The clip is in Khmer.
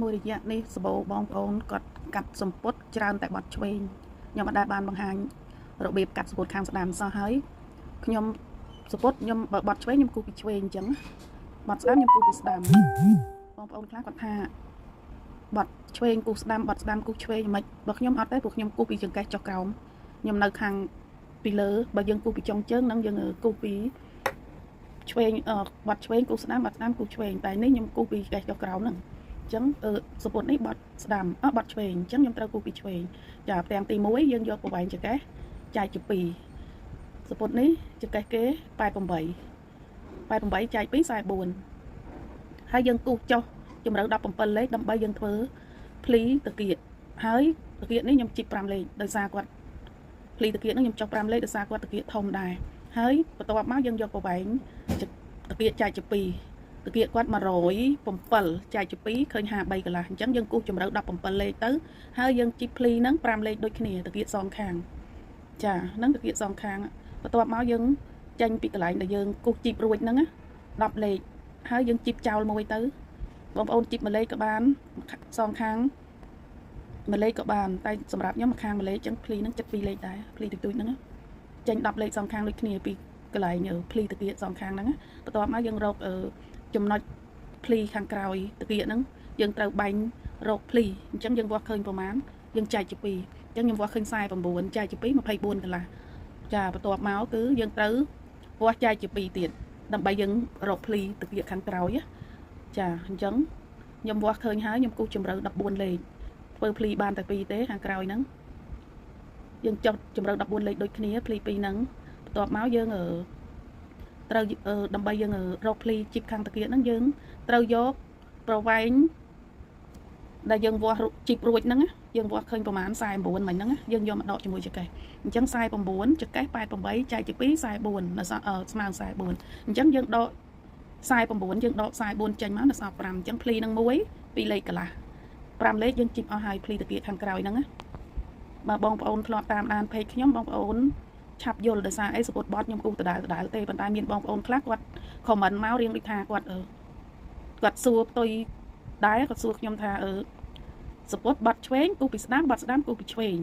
មួយរយៈនេះសបោបងប្អូនគាត់កាត់សម្ពុតច្រើនតែបាត់ឆ្វេងខ្ញុំអត់ដែលបានបង្ហាញរបៀបកាត់សម្ពុតខាងស្ដាំសោះហើយខ្ញុំសម្ពុតខ្ញុំបើបាត់ឆ្វេងខ្ញុំគូពីឆ្វេងអញ្ចឹងបាត់ស្ដាំខ្ញុំគូពីស្ដាំបងប្អូនខ្លះគាត់ថាបាត់ឆ្វេងគូស្ដាំបាត់ស្ដាំគូឆ្វេងមិនបើខ្ញុំអត់ទេព្រោះខ្ញុំគូពីចង្កេះចុះក្រោមខ្ញុំនៅខាងពីលើបើយើងគូពីចុងជើងនឹងយើងគូពីឆ្វេងបាត់ឆ្វេងគូស្ដាំបាត់ស្ដាំគូឆ្វេងតែនេះខ្ញុំគូពីចង្កេះចុះក្រោមហ្នឹងអញ្ចឹងសម្ពុតនេះបាត់ស្ដាំបាត់ឆ្វេងអញ្ចឹងខ្ញុំត្រូវគូពីឆ្វេងចាផ្ទាំងទី1យើងយកប្រវែងចង្កេះចែកជា2សម្ពុតនេះចង្កេះគេ88ចែក2 44ហើយយើងគូសចុះជម្រៅ17លេខដើម្បីយើងធ្វើភ្លីតាគៀកហើយតាគៀកនេះខ្ញុំជីក5លេខដោយសារគាត់ភ្លីតាគៀកនេះខ្ញុំចុះ5លេខដោយសារគាត់តាគៀកធំដែរហើយបន្ទាប់មកយើងយកប្រវែងតាគៀកចែកជា2តាគៀកគាត់107ចែកជា2ឃើញ53កន្លះអញ្ចឹងយើងគូសជម្រៅ17លេខទៅហើយយើងជីកភ្លីហ្នឹង5លេខដូចគ្នាតាគៀកសងខាងចាហ្នឹងតាគៀកសងខាងបន្ទាប់មកយើងចេញពីកន្លែងដែលយើងគូសជីបរួចហ្នឹង10លេខហើយយើងជីបចោលមួយទៅបងប្អូនជីប1លេខក៏បានសងខាង1លេខក៏បានតែសម្រាប់ខ្ញុំខាង1លេខអញ្ចឹងភ្លីហ្នឹងចិត្ត2លេខដែរភ្លីទូចហ្នឹងចេញ10លេខសងខាងដូចគ្នាពីកន្លែងភ្លីតាគៀកសងខាងហ្នឹងបន្ទាប់មកយើងរកចំណុចភ្លីខាងក្រោយតាគៀកហ្នឹងយើងត្រូវបាញ់រកភ្លីអញ្ចឹងយើងវាស់ឃើញប្រមាណយើងចែកជា2អញ្ចឹងខ្ញុំវាស់ឃើញ49ចែកជា2 24កន្លះចាបន្ទាប់មកគឺយើងត្រូវវាស់ចែកជា2ទៀតដើម្បីយើងរកភ្លីតាគៀកខាងក្រោយចាអញ្ចឹងខ្ញុំវាស់ឃើញហើយខ្ញុំគូសជម្រៅ14លេខធ្វើភ្លីបានតែ2ទេខាងក្រោយហ្នឹងយើងចុះជម្រៅ14លេខដូចគ្នាភ្លី2ហ្នឹងបន្ទាប់មកយើងត្រូវដើម្បីយើងរកភ្លីជីបខាងតាគៀកហ្នឹងយើងត្រូវយកប្រវែងដែលយើងវាស់ជីបរួចហ្នឹងយើងវាស់ឃើញប្រមាណ49មិញហ្នឹងយើងយកមកដកជាមួយចង្កេះអញ្ចឹង49ចង្កេះ88ចែកជា2 44នៅស្មើ44អញ្ចឹងយើងដក49យើងដក44ចេញមកនៅសល់5អញ្ចឹងភ្លីនឹង1 2លេខកន្លះ5លេខយើងជីបអស់ហើយភ្លីតាគៀកខាងក្រោយហ្នឹងបើបងប្អូនធ្លាប់តាមដានเพจខ្ញុំបងប្អូនឆាប់យល់ដោយសារអីសពុតបតខ្ញុំគូដដែលទេប៉ុន្តែមានបងប្អូនខ្លះគាត់ខមមិនមករៀងដូចថាគាត់សួរផ្ទុយដែរគាត់សួរខ្ញុំថាសពុតបត់ឆ្វេងគូពីស្ដាំបត់ស្ដាំគូពីឆ្វេង